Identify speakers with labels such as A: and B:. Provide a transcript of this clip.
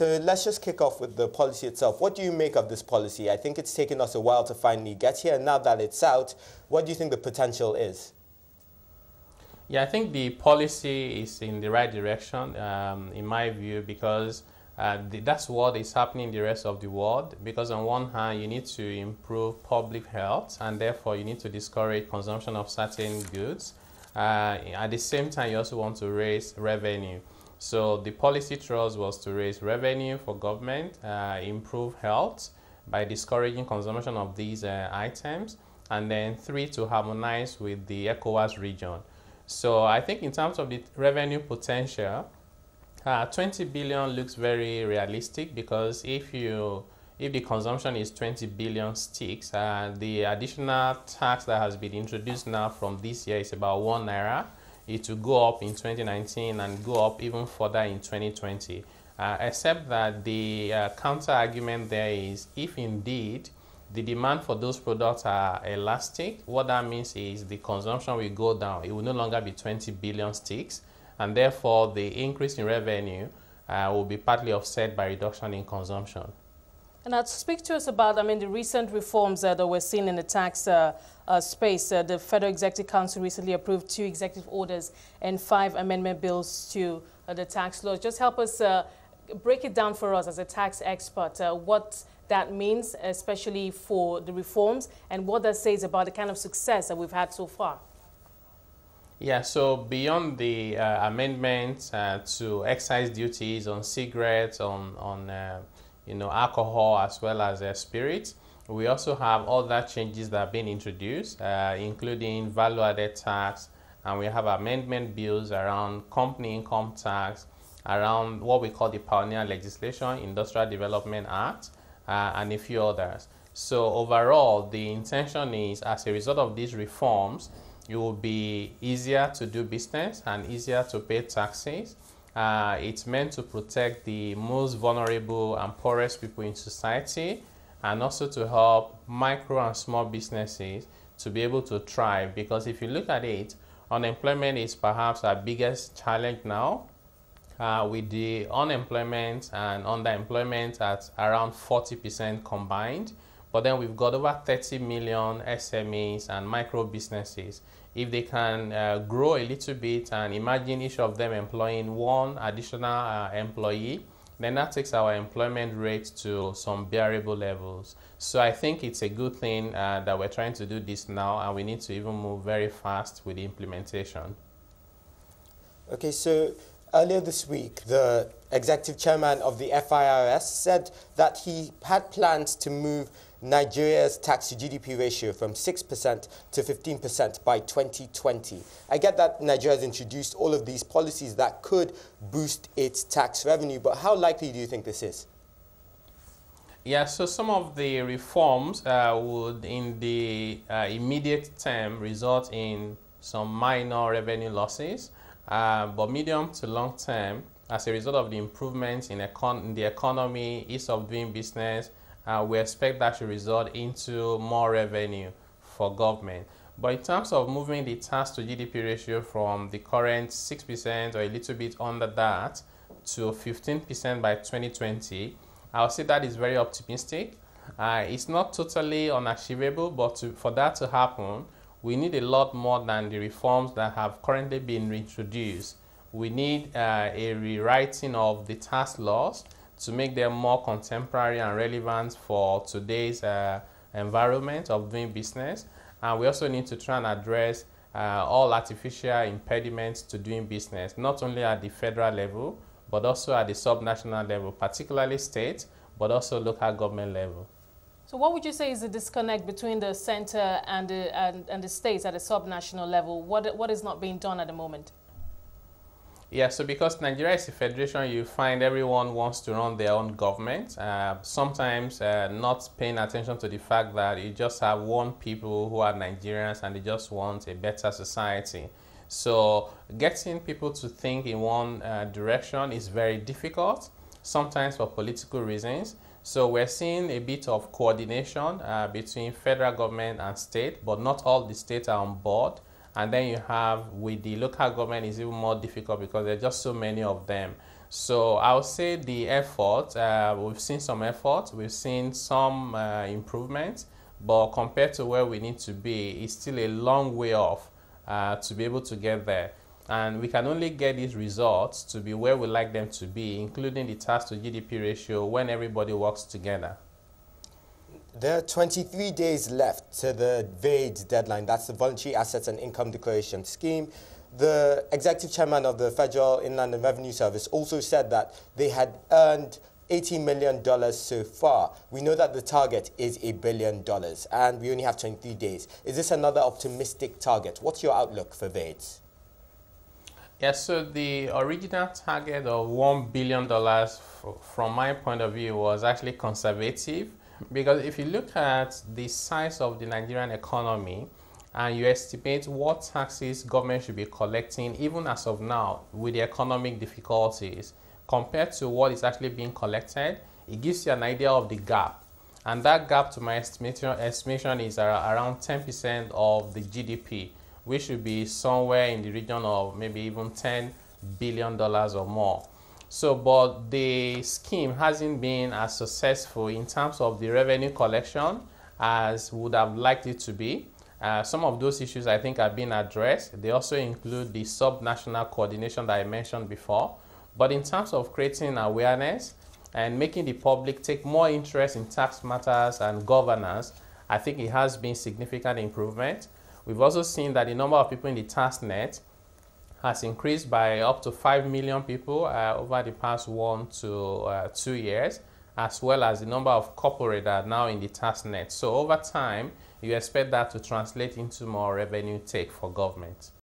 A: So let's just kick off with the policy itself. What do you make of this policy? I think it's taken us a while to finally get here, and now that it's out, what do you think the potential is?
B: Yeah, I think the policy is in the right direction, in my view, because that's what is happening in the rest of the world. Because on one hand, you need to improve public health, and therefore you need to discourage consumption of certain goods. At the same time, you also want to raise revenue. So the policy thrust was to raise revenue for government, improve health by discouraging consumption of these items, and then 3, to harmonize with the ECOWAS region. So I think in terms of the revenue potential, 20 billion looks very realistic, because if the consumption is 20 billion sticks, the additional tax that has been introduced now from this year is about 1 naira. It will go up in 2019 and go up even further in 2020. Except that the counter argument there is, if indeed the demand for those products are elastic, what that means is the consumption will go down. It will no longer be 20 billion sticks, and therefore the increase in revenue will be partly offset by reduction in consumption.
C: And now, speak to us about, the recent reforms that we're seeing in the tax space. The Federal Executive Council recently approved 2 executive orders and 5 amendment bills to the tax laws. Just help us break it down for us as a tax expert, what that means, especially for the reforms, and what that says about the kind of success that we've had so far.
B: Yeah, so beyond the amendments to excise duties on cigarettes, on alcohol, as well as spirits, we also have other changes that have been introduced, including value-added tax, and we have amendment bills around company income tax, around what we call the pioneer legislation, Industrial Development Act, and a few others. So overall, the intention is, as a result of these reforms, it will be easier to do business and easier to pay taxes. It's meant to protect the most vulnerable and poorest people in society, and also to help micro and small businesses to be able to thrive. Because if you look at it, unemployment is perhaps our biggest challenge now, with the unemployment and underemployment at around 40% combined. But then we've got over 30 million SMEs and micro businesses. If they can grow a little bit, and imagine each of them employing 1 additional employee, then that takes our employment rate to some bearable levels. So I think it's a good thing that we're trying to do this now, and we need to even move very fast with the implementation.
A: Okay, so earlier this week, the executive chairman of the FIRS said that he had plans to move Nigeria's tax-to-GDP ratio from 6% to 15% by 2020. I get that Nigeria has introduced all of these policies that could boost its tax revenue, but how likely do you think this is?
B: Yeah, so some of the reforms would, in the immediate term, result in some minor revenue losses, but medium to long term, as a result of the improvements in the economy, ease of doing business, we expect that to result into more revenue for government. But in terms of moving the tax to GDP ratio from the current 6% or a little bit under that to 15% by 2020, I would say that is very optimistic. It's not totally unachievable, but for that to happen, we need a lot more than the reforms that have currently been introduced. We need a rewriting of the tax laws to make them more contemporary and relevant for today's environment of doing business. And we also need to try and address all artificial impediments to doing business, not only at the federal level, but also at the subnational level, particularly state, but also local government level.
C: So what would you say is the disconnect between the center and the states at a subnational level? What is not being done at the moment?
B: Yeah, so because Nigeria is a federation, you find everyone wants to run their own government, sometimes not paying attention to the fact that you just have one people who are Nigerians and they just want a better society. So getting people to think in one direction is very difficult, sometimes for political reasons. So we're seeing a bit of coordination between federal government and state, but not all the states are on board. And then you have, with the local government, it's even more difficult because there are just so many of them. So I would say the effort, we've seen some effort, we've seen some improvements, but compared to where we need to be, it's still a long way off to be able to get there. And we can only get these results to be where we like them to be, including the tax to GDP ratio, when everybody works together.
A: There are 23 days left to the Vade deadline. That's the Voluntary Assets and Income Declaration Scheme. The executive chairman of the Federal Inland and Revenue Service also said that they had earned $80 million so far. We know that the target is $1 billion, and we only have 23 days. Is this another optimistic target? What's your outlook for Vade?
B: Yes, so the original target of $1 billion, from my point of view, was actually conservative, because if you look at the size of the Nigerian economy, and you estimate what taxes government should be collecting, even as of now, with the economic difficulties, compared to what is actually being collected, it gives you an idea of the gap. And that gap, to my estimation is around 10% of the GDP, which should be somewhere in the region of maybe even $10 billion or more. So, but the scheme hasn't been as successful in terms of the revenue collection as would have liked it to be. Some of those issues, I think, are being addressed. They also include the sub-national coordination that I mentioned before. But in terms of creating awareness and making the public take more interest in tax matters and governance, I think it has been significant improvement. We've also seen that the number of people in the tax net has increased by up to 5 million people over the past 1 to 2 years, as well as the number of corporates that are now in the tax net. So over time, you expect that to translate into more revenue take for government.